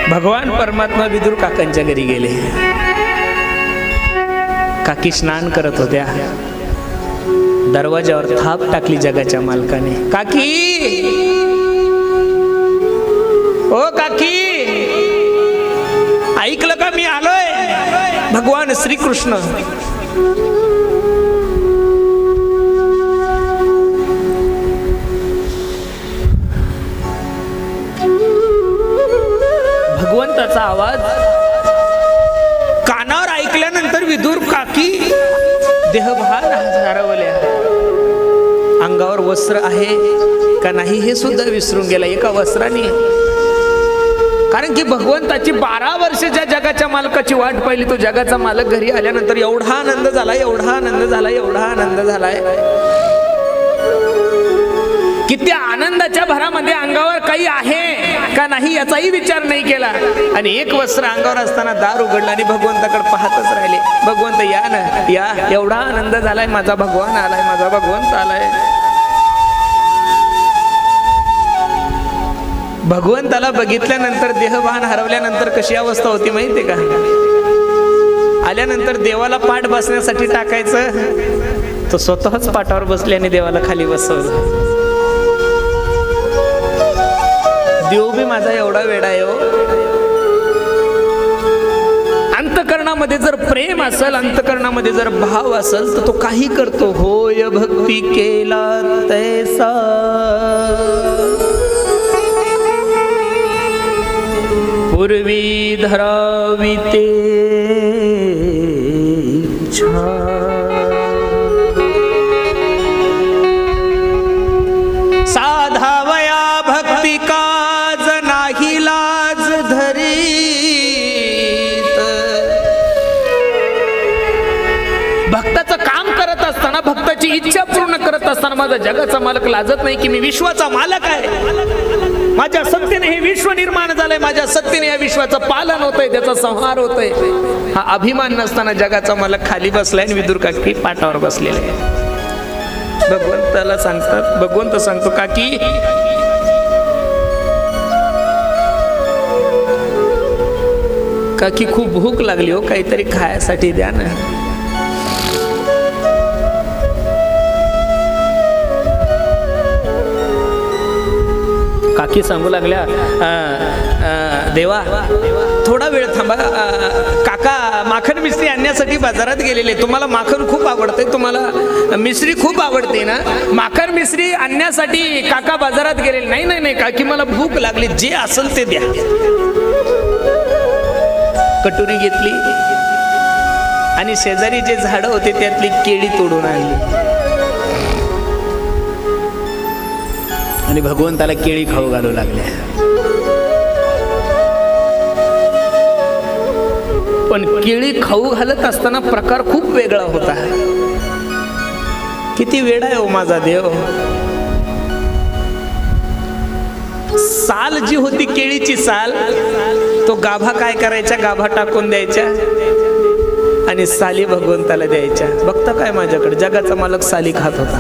भगवान परमात्मा विदुर काकांच्या घरी गेले. काकी स्नान करत होत्या. दरवाजावर थाप टाकली जगाच्या मालकाने. काकी, ओ काकी, ऐकलं का, मी आलोय. भगवान श्रीकृष्ण. भगवंताचा आवाज कानावर ऐकल्यानंतर विदुर काकी देहभान हरवल्या. अंगावर वस्त्र आहे का नाही हे सुद्धा विसरून गेला एका वस्त्राने. कारण की भगवंताची 12 वर्ष ज्या जगाच्या मालकाची वाट पाहिली, तो जगाचा मालक घरी आल्यानंतर एवढा आनंद झाला, एवढा आनंद झाला, एवढा आनंद झालाय की त्या आनंदाच्या भरामध्ये अंगावर काही आहे का नाही याचाही विचार नाही केला. आणि एक वस्त्र अंगावर असताना दार उघडलं आणि भगवंताकडे पाहतच राहिले. भगवंत या ना, या, एवढा आनंद झालाय, माझा भगवान आलाय, माझा भगवंत आलाय. भगवंताला बघितल्यानंतर देहभान हरवल्यानंतर कशी अवस्था होती माहितीये का? आल्यानंतर देवाला पाठ बसण्यासाठी टाकायचं, तो स्वतःच पाठावर बसले आणि देवाला खाली बसवलं. देव बी माझा एवढा वेडा आहे हो. अंतकरणामध्ये जर प्रेम असेल, अंतकरणामध्ये जर भाव असेल तर तो काही करतो. होय भक्ती केला तैसा पूर्वी धरावी ते साधावया भक्ती काज नाही लाज धरीत. भक्ताचं काम करत असताना, भक्ताची इच्छा पूर्ण करत असताना माझा जगाचा मालक लाजत नाही की मी विश्वाचा मालक आहे. माझ्या सत्तेने हे विश्व निर्माण झालंय, माझ्या सत्तेने या विश्वाचं पालन होतंय, त्याचा संहार होतोय. हा अभिमान नसताना जगाचा मालक खाली बसलाय आणि विदुर काकी पाठावर बसलेले. भगवंताला सांगतात, भगवंत सांगतो काकी, काकी खूप भूक लागली हो, काहीतरी खायसाठी द्या ना. काकी सांगू लागल्या, देवा थोडा वेळ थांबा, काका माखन मिश्री आणण्यासाठी बाजारात गेलेले. तुम्हाला माखन खूप आवडते, तुम्हाला मिश्री खूप आवडते ना, माखन मिश्री आणण्यासाठी काका बाजारात गेलेले. नाही नाही नाही काकी, मला भूक लागली, जे असेल ते द्या. कटोरी घेतली आणि शेजारी जे झाडं होते त्यातली केळी तोडून आणली आणि भगवंताला केळी खाऊ घालू लागल्या. पण केळी खाऊ घालत असताना प्रकार खूप वेगळा होता. किती वेडा आहे हो माझा देव. साल जी होती केळीची साल, तो गाभा काय करायचा, गाभा टाकून द्यायच्या आणि साली भगवंताला द्यायच्या. बघता काय माझ्याकडे जगाचा मालक साली खात होता.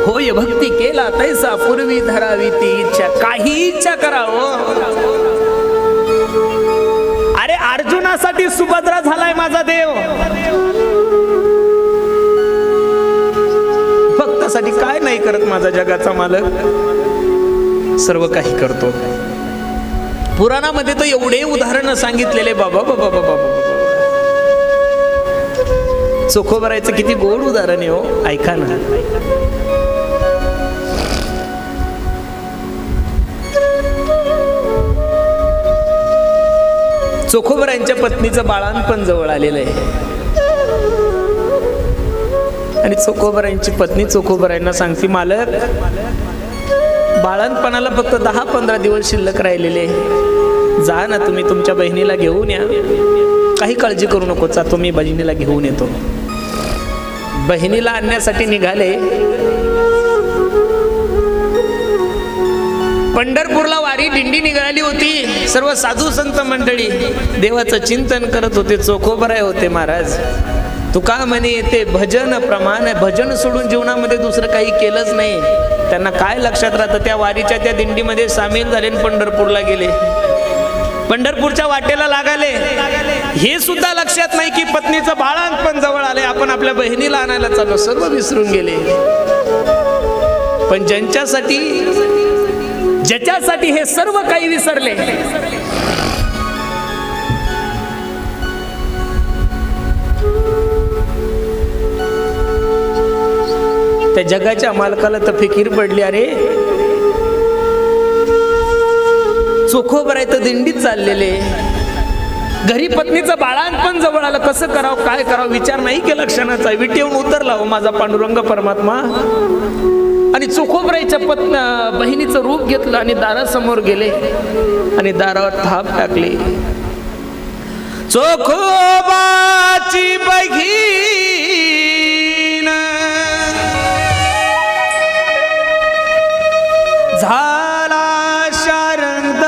होय भक्ती केला तैसा पूर्वी धरावी ती इच्छा. काही इच्छा करावं. अरे अर्जुनासाठी सुभद्रा झालाय माझा देव, भक्तासाठी काय नाही करत माझा जगाचा मालक, सर्व काही करतो. पुराणामध्ये तर एवढे उदाहरण सांगितलेले बाबा बाबा बाबा बाबा. चोखोबरायचं किती गोड उदाहरण आहे हो, ऐका ना. चोखोबरायांच्या पत्नीचं बाळांपण जवळ आलेलं आहे आणि चोखोबरायांची पत्नी चोखोबरायांना सांगते, मालक बाळांपणाला फक्त 10-15 दिवस शिल्लक राहिलेले, जा ना तुम्ही तुमच्या बहिणीला घेऊन या, काही काळजी करू नको, जातो मी बहिणीला घेऊन येतो. बहिणीला आणण्यासाठी निघाले. पंढरपूरला वारी दिंडी निघाली होती. सर्व साधू संत मंडळी देवाचं चिंतन करत होते. चोखोबराय होते महाराज. तुका म्हणे ते भजन प्रमाण आहे, भजन सोडून जीवनामध्ये दुसरं काही केलंच नाही. त्यांना काय लक्षात राहतं, त्या वारीच्या त्या दिंडीमध्ये सामील झाले, पंढरपूरला गेले, पंढरपूरच्या वाटेला लागाले. हे सुद्धा लक्षात नाही की पत्नीचं बाळांत पण जवळ आले, आपण आपल्या बहिणीला आणायला चाललो, सर्व विसरून गेले. पण ज्याच्यासाठी हे सर्व काही विसरले, त्या जगाच्या मालकाला तर फिकीर पडली, अरे चोखोबर आहे तर दिंडीत चाललेले, घरी पत्नीचं बाळांत पण जवळ आलं, कसं करावं काय करावं विचार नाही केला क्षणाचा. विटेवून उतरला हो माझा पांडुरंग परमात्मा, आणि चोखोबराईच्या बहिणीचं रूप घेतलं आणि दारासमोर गेले आणि दारावर थाप टाकली. चोखोबाची बहीण झाला शारंदर,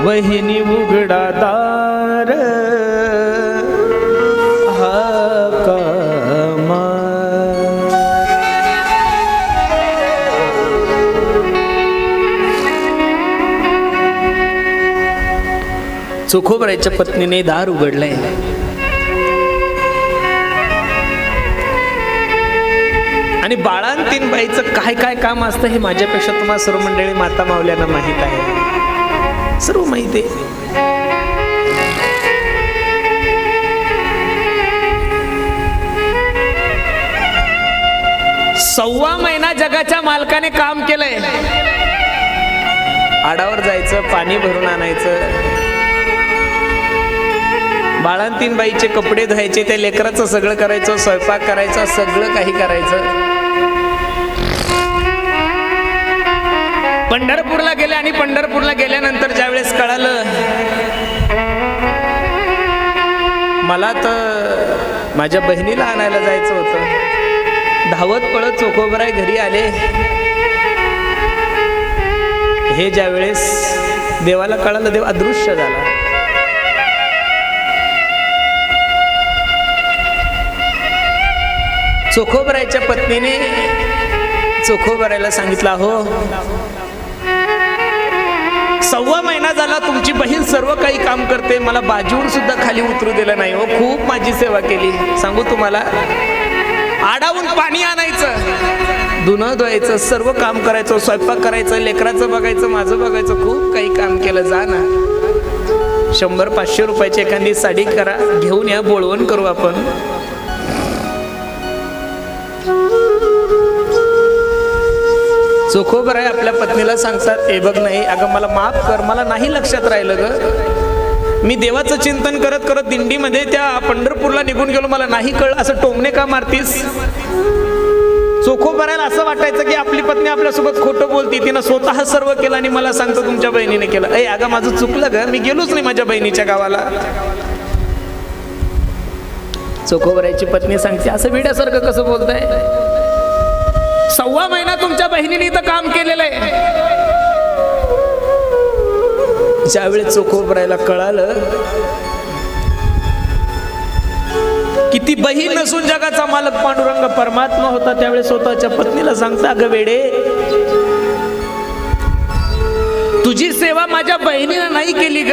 बहिणी उघडा दार, चोखोबराईच्या पत्नीने दार उघडलंय. आणि बाळांतीन बाईचं काय काय काम असतं हे माझ्यापेक्षा तुम्हाला सर्व मंडळी माता मावल्यांना माहित आहे, सर्व माहित आहे. सव्वा महिना जगाच्या मालकाने काम केलंय. आडावर जायचं, पाणी भरून आणायचं, बाळांतीन बाईचे कपडे धुवायचे, त्या लेकराचं सगळं करायचं, स्वयंपाक करायचा, सगळं काही करायचं. पंढरपूरला गेले आणि पंढरपूरला गेल्यानंतर ज्यावेळेस कळालं, मला तर माझ्या बहिणीला आणायला जायचं होतं, धावत पळत चोखोबराई घरी आले. हे ज्यावेळेस देवाला कळालं, देव अदृश्य झाला. चोखोबराईच्या पत्नीने चोखोबराईला सांगितलं, हो सव्वा महिना झाला तुमची बहीण सर्व काही काम करते, मला बाजूवर सुद्धा खाली उतरू दिलं नाही हो, खूप माझी सेवा केली. सांगू तुम्हाला, आडावून पाणी आणायचं, धुणं धुवायचं, सर्व काम करायचं, स्वयंपाक करायचं, लेकराचं बघायचं, माझं बघायचं, खूप काही काम केलं. जा ना, 100-500 रुपयाची एखादी साडी करा, घेऊन या, बोळवण करू आपण. चोखोबराई आपल्या पत्नीला सांगतात, हे बघ नाही, अगं मला माफ कर, मला नाही लक्षात राहिलं ग, मी देवाचं चिंतन करत करत दिंडीमध्ये त्या पंढरपूरला निघून गेलो, मला नाही कळलं. असं टोमणे का मारतीस? चोखोबराईला असं वाटायचं की आपली पत्नी आपल्यासोबत खोटं बोलती, तिनं स्वतः सर्व केलं आणि मला सांगतो तुमच्या बहिणीने केलं. ए अगं माझं चुकलं ग, मी गेलोच नाही माझ्या बहिणीच्या गावाला. चोखोबराईची पत्नी सांगते, असं विड्यासारखं कसं बोलताय, सव्वा महिना तुमच्या बहिणीने इथं काम केलेलं आहे. ज्यावेळेस चोखोबराईला कळालं की ती बहीण नसून जगाचा मालक पांडुरंग परमात्मा होता, त्यावेळेस स्वतःच्या पत्नीला सांगता, अगं वेडे, तुझी सेवा माझ्या बहिणीने नाही केली ग,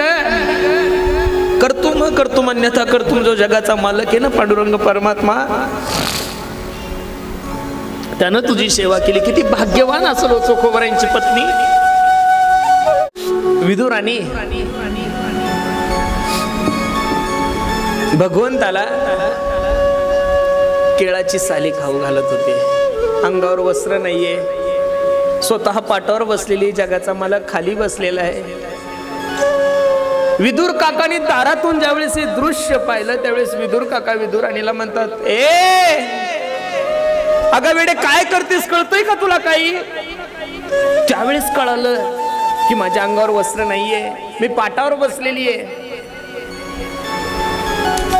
करतो अन्यथा करतो, जो जगाचा मालक आहे ना पांडुरंग परमात्मा, त्यानं तुझी सेवा केली. किती भाग्यवान असेल हो चोखोबराईंची पत्नी. विदुराणी भगवंताला केळाची साली खाऊ घालत होते, अंगावर वस्त्र नाहीये, स्वतः पाटावर बसलेली, जगाचा मालक खाली बसलेला आहे. विदुर काकांनी दारातून ज्यावेळेस हे दृश्य पाहिलं, त्यावेळेस विदुर काका विदुराणीला म्हणतात, अगं वेडे काय करतेस, कळतंय का तुला काही? त्यावेळेस कळालं की माझ्या अंगावर वस्त्र नाहीये, मी पाटावर बसलेली आहे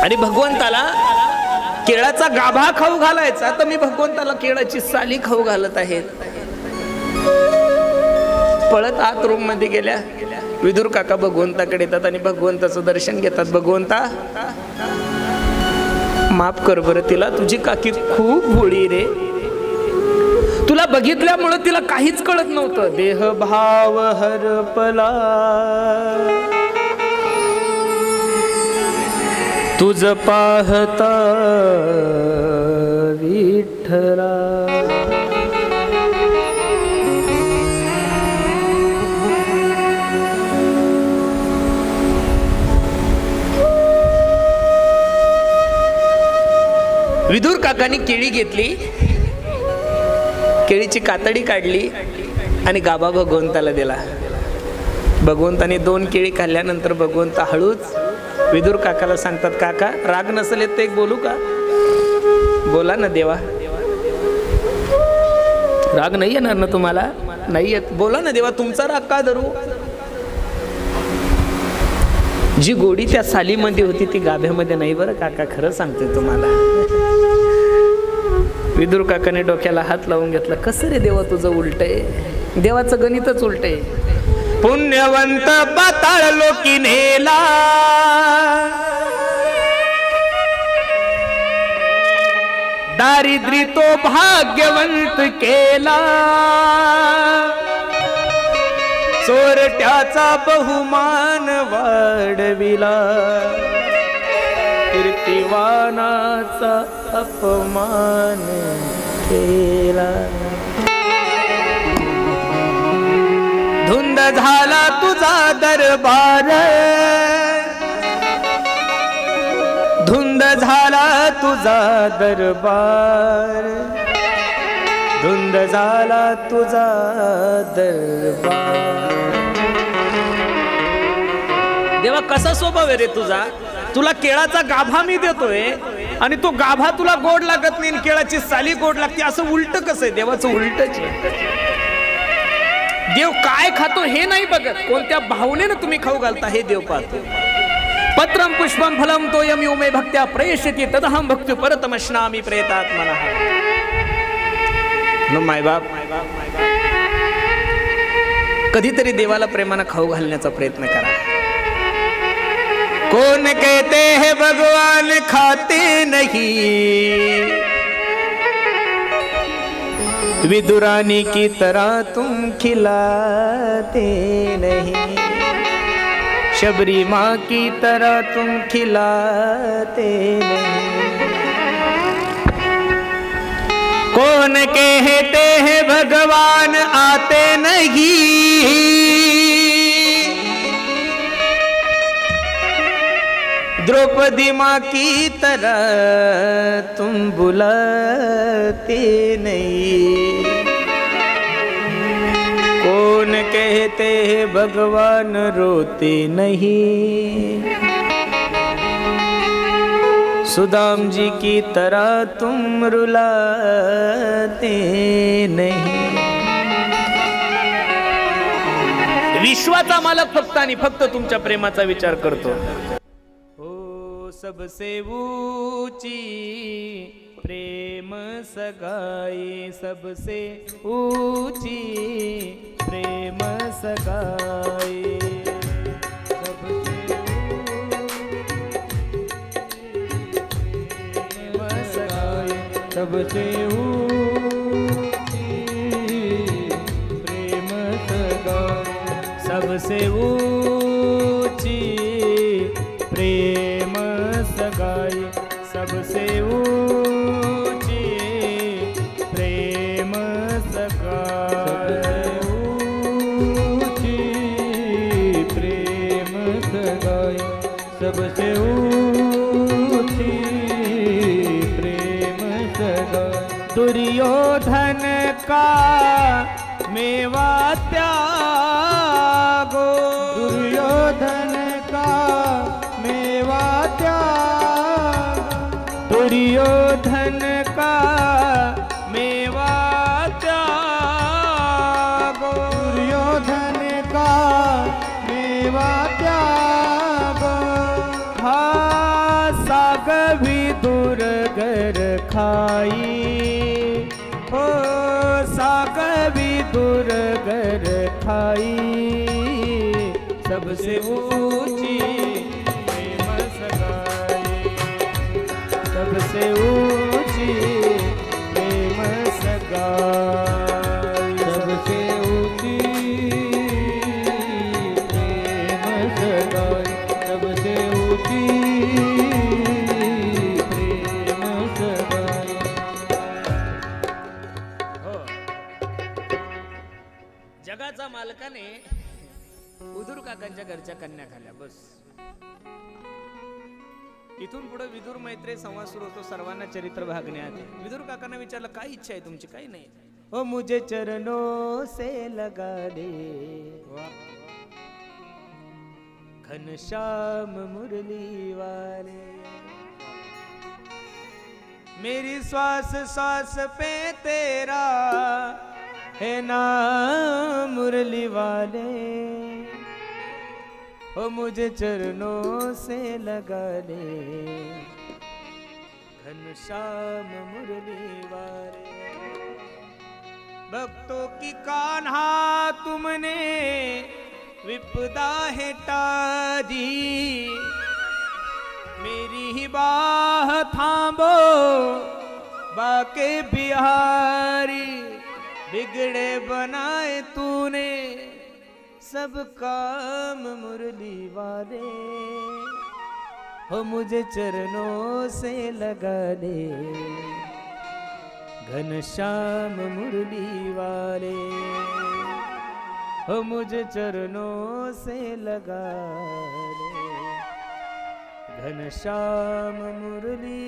आणि भगवंताला केळाचा गाभा खाऊ घालायचा, तर मी भगवंताला केळाची साली खाऊ घालत आहे. पळत आत रूम मध्ये गेल्या, विदुर काका भगवंताकडे येतात आणि भगवंताचं दर्शन घेतात. भगवंता माफ कर बरं तिला, तुझी काकी खूप भोळी रे, तुला बघितल्यामुळं तिला काहीच कळत नव्हतं. देह भाव हरपला तुझ पाहता विठ्ठला. विदुर काकांनी केळी घेतली, केळीची कातडी काढली आणि गाभा भगवंताला दिला. भगवंताने 2 केळी खाल्ल्यानंतर भगवंत हळूच विदुर काकाला सांगतात, काका राग नसेल येत तर एक बोलू का? बोला ना देवा. राग नाही येणार ना तुम्हाला? नाही येत, बोला ना देवा, तुमचा राग का धरू? जी गोडी त्या सालीमध्ये होती ती गाभ्यामध्ये नाही बरं काका, खरं सांगते तुम्हाला. विदुर काकाने डोक्याला हात लावून घेतला. कसं रे देवा तुझं उलट आहे, देवाचं गणितच उलट आहे. पुण्यवंत पाताळ लोकी नेला, दारिद्री तो भाग्यवंत केला, चोरट्याचा बहुमान वाढविला, कीर्तिवानाचा अपमान केला. धुंद झाला तुझा दरबार, धुंद झाला तुझा दरबार, धुंद झाला तुझा दरबार. देवा कसा स्वभाव आहे रे तुझा, तुला केळाचा गाभा मी देतोय आणि तो गाभा तुला गोड लागत नाही, केळाची साली गोड लागते, असं उलट कसं आहे? देवाचं उलटच आहे. देव काय खातो हे नाही बघत, कोणत्या भावनेनं तुम्ही खाऊ घालता हे देव पाहतो. पत्रम पुष्पम फलम तोयम यो मे भक्त्या प्रयश्यति तदहम भक्ती परतमश्नामी प्रेतात्मनः. नो मायबाप, कधीतरी देवाला प्रेमानं खाऊ घालण्याचा प्रयत्न करा. कौन कहते हैं भगवान खाते नहीं, विदुरानी की तरह तुम खिलाते नहीं, शबरी माँ की तरह तुम खिलाते नहीं. कौन कहते हैं भगवान आते नहीं, द्रौपदी माँ की तरह तुम बुलाते नहीं. कौन कहते हैं भगवान रोते नहीं, सुदाम जी की तरह तुम रुलाते नहीं. विश्वाचा मालक फक्त आणि फक्त तुमच्या प्रेमाचा विचार करतो. सबसे ऊंची प्रेम सगाई, सबसे ऊंची प्रेम सगाई, सबसे ऊंची प्रेम सगाई, सबसे ऊंची प्रेम सगाई, सबसे ऊंची प्रेम सगाई, ऊंची प्रेम सगाई, सबसे ऊंची प्रेम सगाई. दुर्योधन का मेवा त्यागो, दुर्योधन का मेवा त्याग, दुर्योधन का मेवा त्याग, दुर्योधन का मेवा त्याग. हा साग भी दुर्गर खाई, हो साग भी दुर्गर खाई, सबसे ऊंची प्रेम सगाई, सबसे ऊंची प्रेम सगाई, सबसे ऊंची प्रेम सगाई, सबसे ऊंची प्रेम सगाई। हो, जगाचा मालकाने विदुर काकांच्या घरच्या कन्या खाल्या बस. इथून पुढे विदुर मैत्री संवाद सुरू होतो. सर्वांना चरित्र भागण्यात. विदुर काकांना विचारलं काय इच्छा आहे तुमची? काही नाही. ओ मुझे चरणों से लगा दे घनश्याम मुरली वाले, मेरी श्वास श्वास पे तेरा है नाम मुरली वाले, ओ मुझे चरणों से लगा ले घनश्याम मुरली वाले. भक्तों की कान्हा तुमने विपदा है टारी, मेरी ही बाह थांबो बाके बिहारी, बिगड़े बनाए तूने सब काम मुरली वाले, हो मुझे चरणों से लगा ले घनश्याम मुरली वाले, हो मुझे चरणों से लगा ले घनश्याम मुरली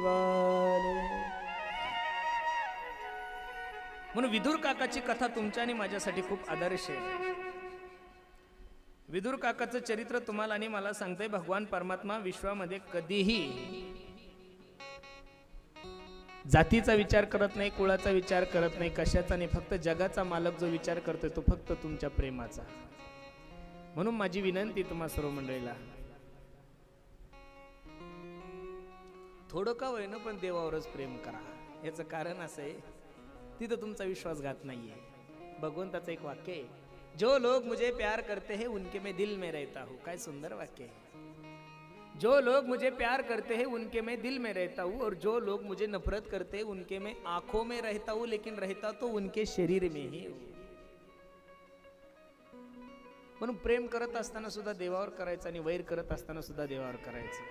वाले. म्हणून विदुर काकाची कथा तुमच्या आणि माझ्यासाठी खूप आदर्श आहे. विदुर काकाचं चरित्र तुम्हाला आणि मला सांगते भगवान परमात्मा विश्वामध्ये कधीही जातीचा विचार करत नाही, कुळाचा विचार करत नाही, कशाचा नाही. फक्त जगाचा मालक जो विचार करतोय तो फक्त तुमच्या प्रेमाचा. म्हणून माझी विनंती तुम्हा सर्व मंडळीला, थोडं का होईना पण देवावरच प्रेम करा. याचं कारण असं आहे तिथं तुमचा विश्वासघात नाहीये. भगवंताचं एक वाक्य आहे, जो लोग मुझे प्यार करते हैं उनके मैं दिल में रहता हूँ. काय सुंदर वाक्य है. जो लोग मुझे प्यार करते हैं उनके मैं दिल में रहता हूँ, और जो लोग मुझे नफरत करते हैं उनके मैं आंखों में रहता हूँ, लेकिन रहता तो उनके शरीर में ही हूँ. म्हणून प्रेम करत असताना सुद्धा देवावर करायचं आणि वैर करत असताना सुद्धा देवावर करायचं.